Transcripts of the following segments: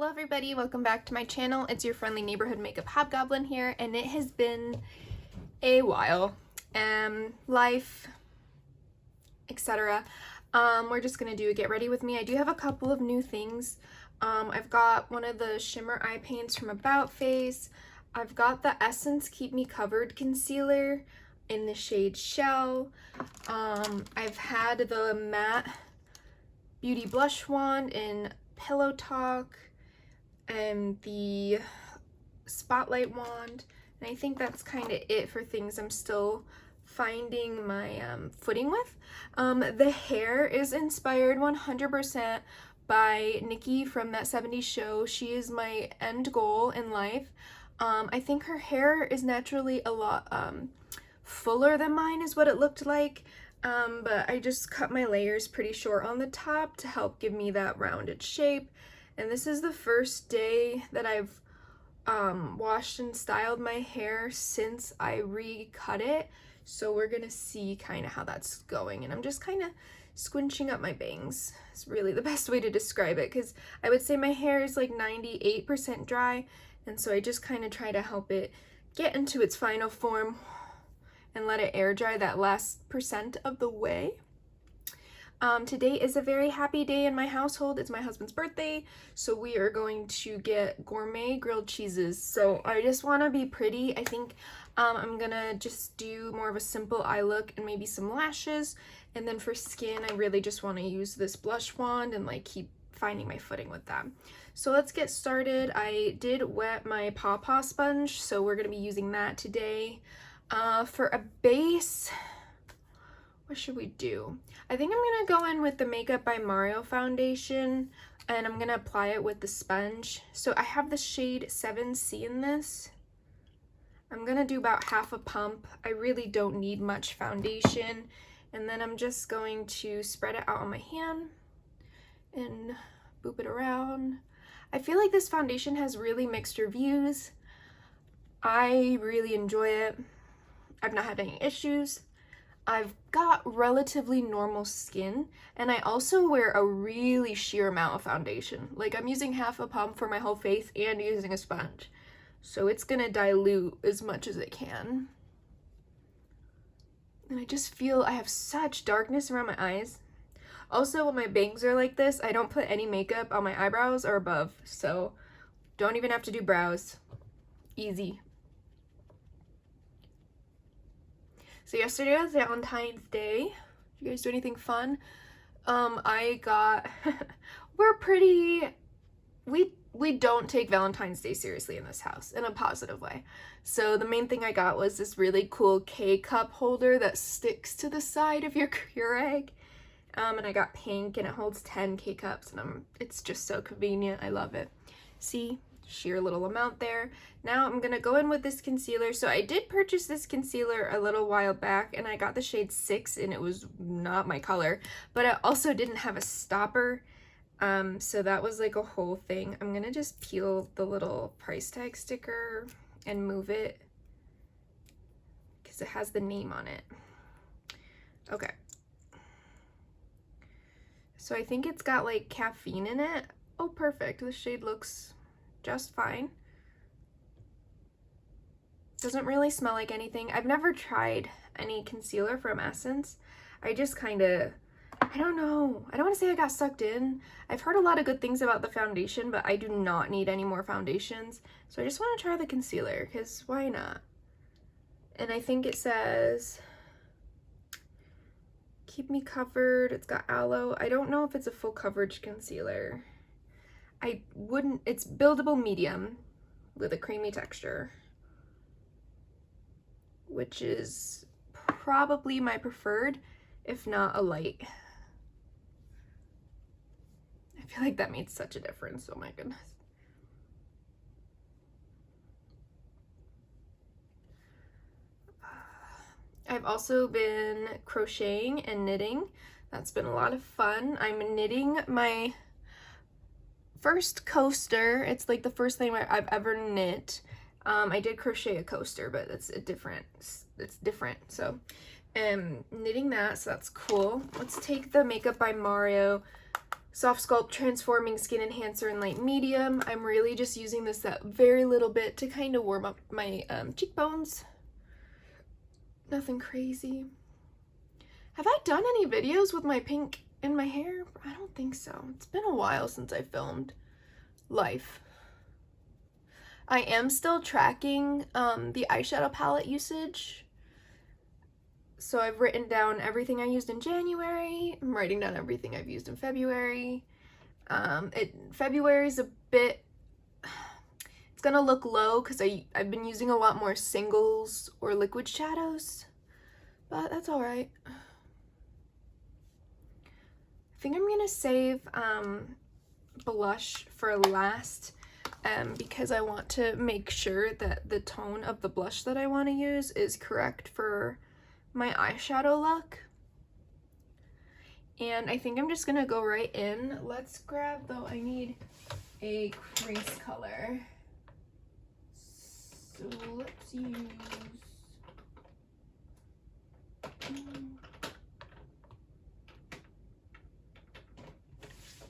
Hello everybody, welcome back to my channel. It's your friendly neighborhood makeup hobgoblin here, and it has been a while. Life, etc. We're just gonna do a get ready with me. I do have a couple of new things. I've got one of the shimmer eye paints from About Face. I've got the Essence Keep Me Covered concealer in the shade Shell. I've had the matte beauty blush wand in Pillow Talk and the spotlight wand, and I think that's kind of it for things I'm still finding my footing with. The hair is inspired 100% by Nikki from That 70s Show. She is my end goal in life. I think her hair is naturally a lot fuller than mine is what it looked like, but I just cut my layers pretty short on the top to help give me that rounded shape. And this is the first day that I've washed and styled my hair since I recut it, so we're gonna see kind of how that's going. And I'm just kind of squinching up my bangs. It's really the best way to describe it, because I would say my hair is like 98% dry, and so I just kind of try to help it get into its final form and let it air dry that last percent of the way. Today is a very happy day in my household. It's my husband's birthday, so we are going to get gourmet grilled cheeses. So I just want to be pretty. I think I'm gonna just do more of a simple eye look and maybe some lashes, and then for skin I really just want to use this blush wand and like keep finding my footing with that. So let's get started. I did wet my Paw sponge, so we're gonna be using that today. For a base, what should we do? I think I'm gonna go in with the Makeup by Mario foundation, and I'm gonna apply it with the sponge. So I have the shade 7C in this. I'm gonna do about half a pump. I really don't need much foundation. And then I'm just going to spread it out on my hand and boop it around. I feel like this foundation has really mixed reviews. I really enjoy it. I've not had any issues. I've got relatively normal skin, and I also wear a really sheer amount of foundation. Like, I'm using half a pump for my whole face and using a sponge. So it's gonna dilute as much as it can. And I just feel I have such darkness around my eyes. Also, when my bangs are like this, I don't put any makeup on my eyebrows or above, so don't even have to do brows. Easy. So yesterday was Valentine's Day. Did you guys do anything fun? We don't take Valentine's Day seriously in this house, in a positive way. So the main thing I got was this really cool K-cup holder that sticks to the side of your Keurig. And I got pink, and it holds 10 K-cups, and it's just so convenient. I love it. See? Sheer little amount there. Now I'm gonna go in with this concealer. So I did purchase this concealer a little while back, and I got the shade 6, and it was not my color, but I also didn't have a stopper, so that was like a whole thing. I'm gonna just peel the little price tag sticker and move it because it has the name on it. Okay, so I think it's got like caffeine in it. Oh, perfect. The shade looks just fine. Doesn't really smell like anything. I've never tried any concealer from Essence. I just kind of, I don't know. I don't want to say I got sucked in. I've heard a lot of good things about the foundation, but I do not need any more foundations. So I just want to try the concealer, because why not? And I think it says, keep me covered. It's got aloe. I don't know if it's a full coverage concealer. It's buildable medium with a creamy texture, which is probably my preferred, if not a light. I feel like that made such a difference. Oh my goodness. I've also been crocheting and knitting. That's been a lot of fun. I'm knitting my first coaster. It's like the first thing I've ever knit. I did crochet a coaster, but it's different. So knitting that, so that's cool. Let's take the Makeup by Mario Soft Sculpt Transforming Skin Enhancer in light medium. I'm really just using this that very little bit to kind of warm up my cheekbones. Nothing crazy. Have I done any videos with my pink in my hair? I don't think so. It's been a while since I filmed life. I am still tracking the eyeshadow palette usage. So I've written down everything I used in January. I'm writing down everything I've used in February. February's a bit, it's gonna look low because I've been using a lot more singles or liquid shadows, but that's all right. I think I'm gonna save blush for last because I want to make sure that the tone of the blush that I want to use is correct for my eyeshadow look. And I think I'm just gonna go right in. Let's grab, though I need a crease color. So let's use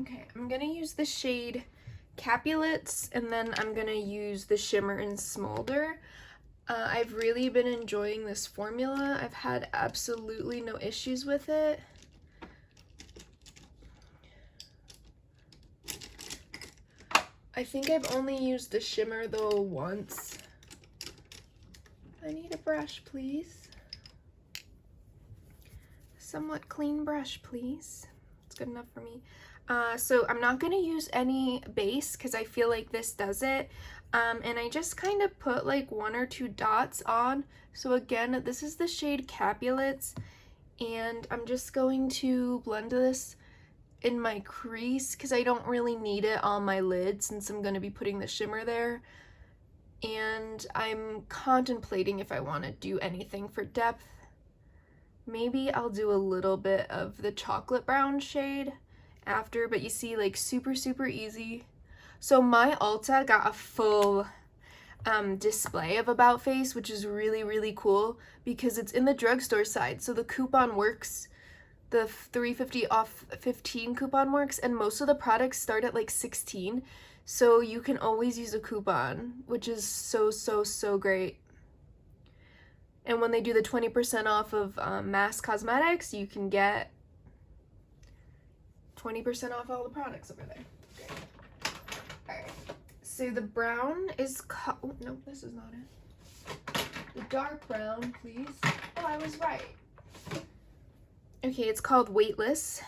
okay, I'm gonna use the shade Capulets, and then I'm gonna use the shimmer in Smolder. I've really been enjoying this formula. I've had absolutely no issues with it. I think I've only used the shimmer though once. I need a brush, please. Somewhat clean brush, please. It's good enough for me. So I'm not gonna use any base because I feel like this does it. And I just kind of put like 1 or 2 dots on. So again, this is the shade Capulets, and I'm just going to blend this in my crease because I don't really need it on my lid since I'm going to be putting the shimmer there. And I'm contemplating if I want to do anything for depth. Maybe I'll do a little bit of the chocolate brown shade after, but you see, like, super easy. So my Ulta got a full display of About Face, which is really cool because it's in the drugstore side. So the coupon works, the $3.50 off 15 coupon works, and most of the products start at like 16. So you can always use a coupon, which is so great. And when they do the 20% off of Mass Cosmetics, you can get 20% off all the products over there. Great. Alright, so the brown is oh, no, this is not it. The dark brown, please. Oh, I was right. Okay, it's called Weightless.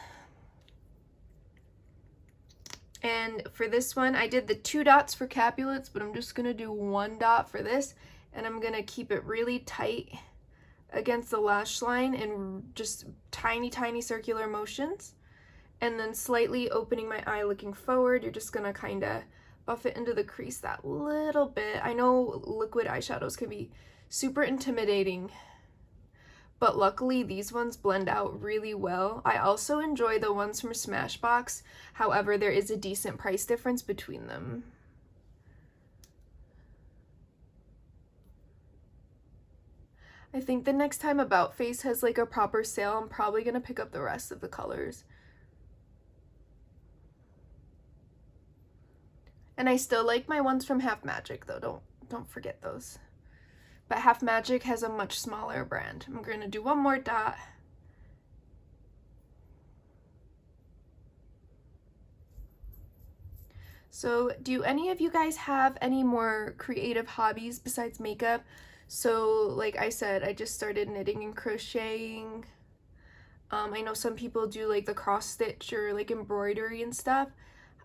And for this one, I did the 2 dots for Capulets, but I'm just gonna do 1 dot for this, and I'm gonna keep it really tight against the lash line and just tiny circular motions. And then slightly opening my eye looking forward, you're just gonna kind of buff it into the crease that little bit. I know liquid eyeshadows can be super intimidating, but luckily these ones blend out really well. I also enjoy the ones from Smashbox, however there is a decent price difference between them. I think the next time About Face has like a proper sale, I'm probably gonna pick up the rest of the colors. And I still like my ones from Half Magic though, don't forget those. But Half Magic has a much smaller brand. I'm gonna do 1 more dot. So do any of you guys have any more creative hobbies besides makeup? So like I said, I just started knitting and crocheting. I know some people do like the cross stitch or like embroidery and stuff.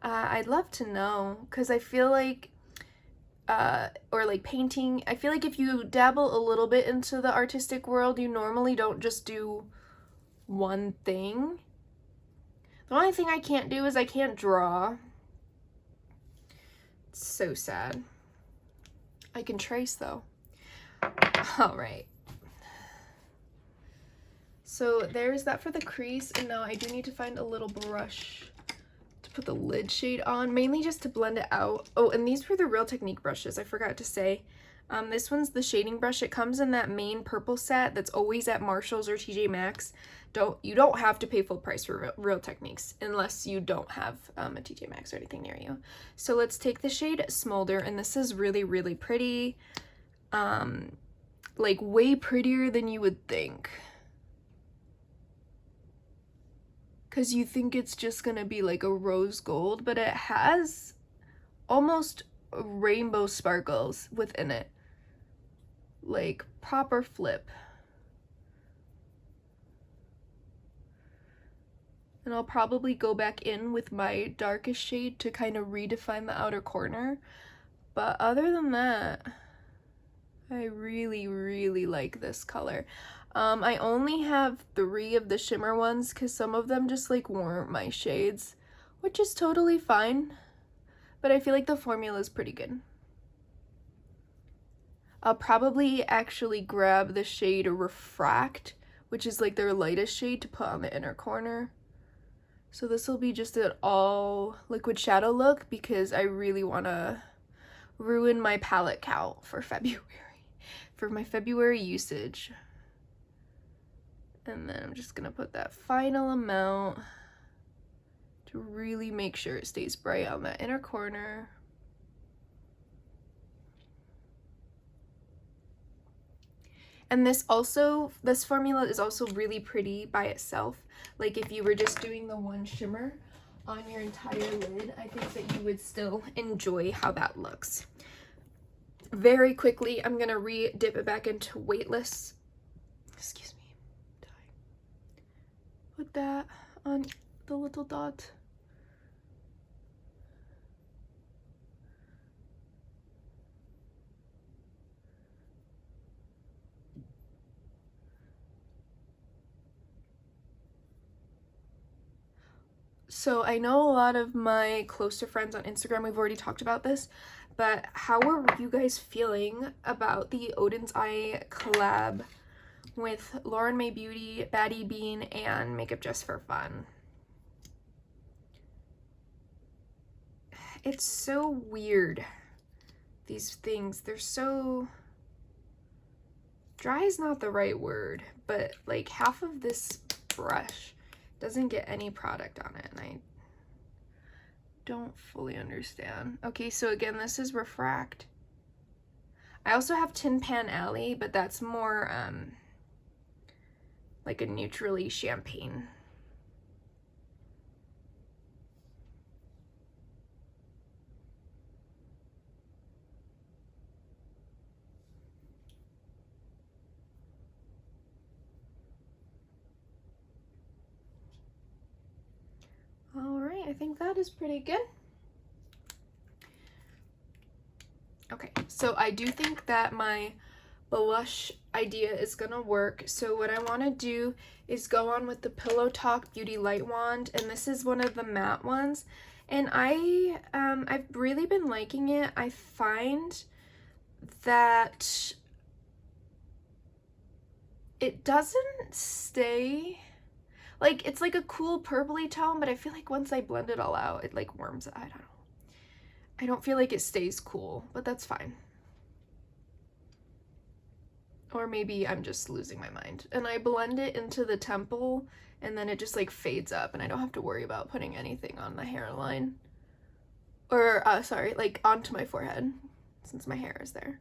I'd love to know, because I feel like, or like painting, I feel like if you dabble a little bit into the artistic world, you normally don't just do one thing. The only thing I can't do is I can't draw. It's so sad. I can trace though. All right. So there's that for the crease, and now I do need to find a little brush to put the lid shade on, mainly just to blend it out. Oh, and these were the Real Technique brushes, I forgot to say. This one's the shading brush. It comes in that main purple set that's always at Marshall's or TJ Maxx. You don't have to pay full price for Real Techniques unless you don't have a TJ Maxx or anything near you. So let's take the shade Smolder, and this is really, really pretty. Like way prettier than you would think. Because you think it's just gonna be like a rose gold, but it has almost rainbow sparkles within it. Like proper flip. And I'll probably go back in with my darkest shade to kind of redefine the outer corner. But other than that, I really, really like this color. I only have 3 of the shimmer ones because some of them just like weren't my shades, which is totally fine. But I feel like the formula is pretty good. I'll probably actually grab the shade Refract, which is like their lightest shade, to put on the inner corner. So this will be just an all liquid shadow look because I really want to ruin my palette count for February, for my February usage. And then I'm just going to put that final amount to really make sure it stays bright on that inner corner. And this formula is also really pretty by itself. Like if you were just doing the one shimmer on your entire lid, I think that you would still enjoy how that looks. Very quickly, I'm gonna dip it back into Weightless. Excuse me. Put that on the little dot. So I know a lot of my closer friends on Instagram, we've already talked about this, but how are you guys feeling about the Odin's Eye collab with Lauren May Beauty, Baddie Bean, and Makeup Just for Fun? It's so weird, these things. They're so... dry is not the right word, but like half of this brush doesn't get any product on it, and I don't fully understand. Okay, so again, this is Refract. I also have Tin Pan Alley, but that's more like a neutrally champagne. All right, I think that is pretty good. Okay, so I do think that my blush idea is gonna work. So what I want to do is go on with the Pillow Talk Beauty Light Wand, and this is one of the matte ones, and I've really been liking it. I find that it doesn't stay like, it's like a cool purpley tone, but I feel like once I blend it all out, it like warms. I don't know. I don't feel like it stays cool, but that's fine. Or maybe I'm just losing my mind. And I blend it into the temple, and then it just like fades up, and I don't have to worry about putting anything on the hairline. Or, sorry, like onto my forehead, since my hair is there.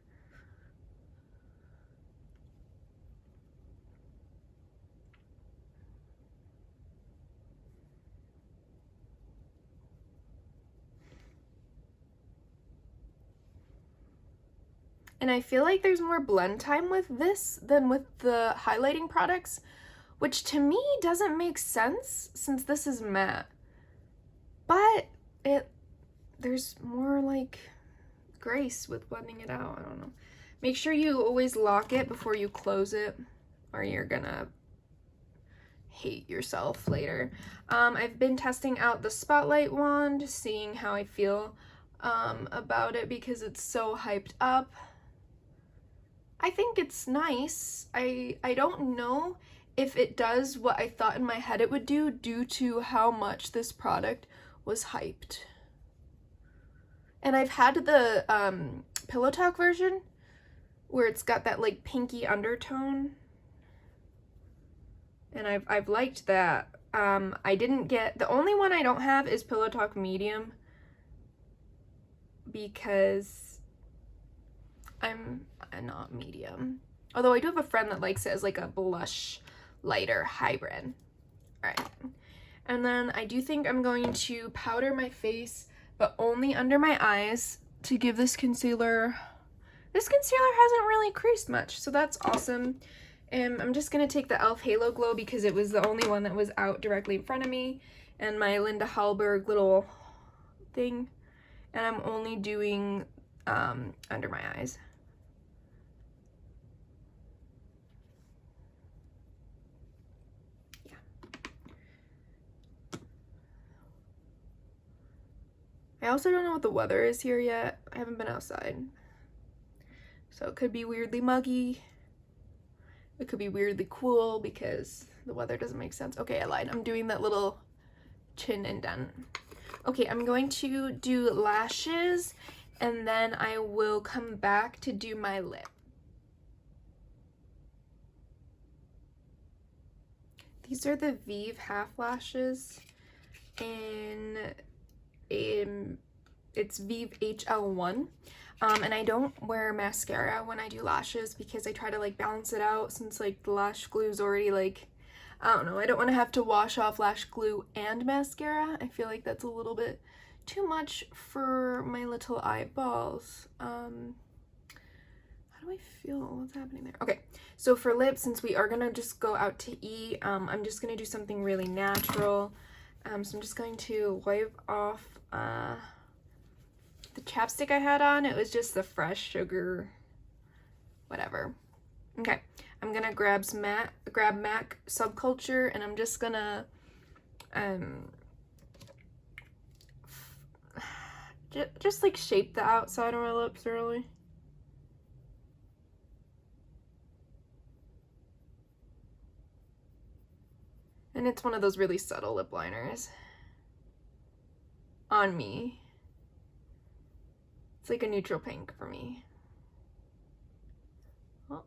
And I feel like there's more blend time with this than with the highlighting products, which to me doesn't make sense since this is matte. But there's more like grace with blending it out. I don't know. Make sure you always lock it before you close it, or you're gonna hate yourself later. I've been testing out the Spotlight wand, seeing how I feel about it because it's so hyped up. I think it's nice. I don't know if it does what I thought in my head it would do due to how much this product was hyped. And I've had the Pillow Talk version, where it's got that like pinky undertone. And I've liked that. I didn't get, the only one I don't have is Pillow Talk Medium, because I'm not medium. Although I do have a friend that likes it as like a blush lighter hybrid. Alright. And then I do think I'm going to powder my face, but only under my eyes to give this concealer. This concealer hasn't really creased much, so that's awesome. And I'm just going to take the e.l.f. Halo Glow because it was the only one that was out directly in front of me, and my Linda Hallberg little thing. And I'm only doing under my eyes. Yeah. I also don't know what the weather is here yet. I haven't been outside. So it could be weirdly muggy. It could be weirdly cool because the weather doesn't make sense. Okay, I lied. I'm doing that little chin indent. Okay, I'm going to do lashes, and then I will come back to do my lip. These are the Vive half lashes, and it's Vive HL1. And I don't wear mascara when I do lashes because I try to like balance it out, since like the lash glue is already like, I don't know, I don't want to have to wash off lash glue and mascara. I feel like that's a little bit too much for my little eyeballs. How do I feel? What's happening there? Okay, so for lips, since we are gonna just go out to eat, I'm just gonna do something really natural. So I'm just going to wipe off the chapstick I had on. It was just the Fresh Sugar whatever. Okay, I'm gonna grab MAC Subculture, and I'm just gonna just like shape the outside of my lips really. And it's one of those really subtle lip liners on me. It's like a neutral pink for me. Oh.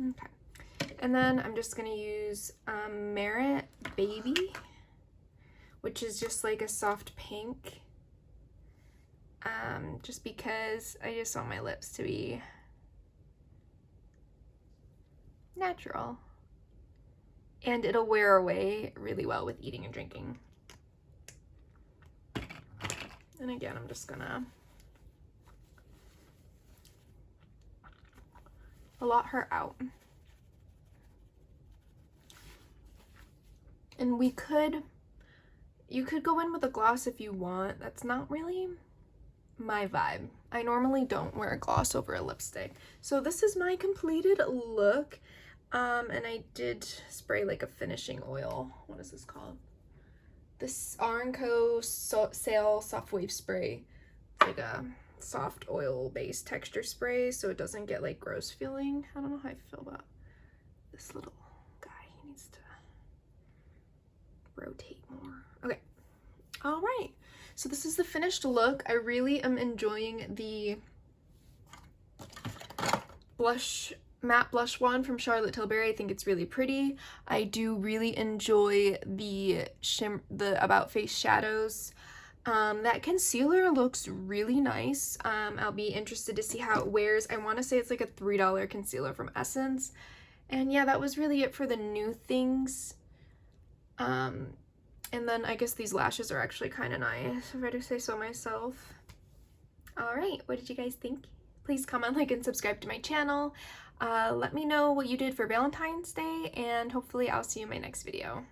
Okay, and then I'm just gonna use Merit Baby, which is just like a soft pink, just because I just want my lips to be natural, and it'll wear away really well with eating and drinking. And again, I'm just gonna blot her out. And you could go in with a gloss if you want. That's not really my vibe. I normally don't wear a gloss over a lipstick. So this is my completed look. And I did spray like a finishing oil. What is this called? This R&Co Saie Soft Wave Spray. It's like a soft oil based texture spray, so it doesn't get like gross feeling. I don't know how I feel about this little guy. He needs to rotate more. Okay, all right, so this is the finished look. I really am enjoying the matte blush wand from Charlotte Tilbury. I think it's really pretty. I do really enjoy the About Face shadows. That concealer looks really nice. I'll be interested to see how it wears. I want to say it's like a $3 concealer from Essence. And yeah, that was really it for the new things. And then I guess these lashes are actually kind of nice, if I do say so myself. Alright, what did you guys think? Please comment, like, and subscribe to my channel. Let me know what you did for Valentine's Day, and hopefully I'll see you in my next video.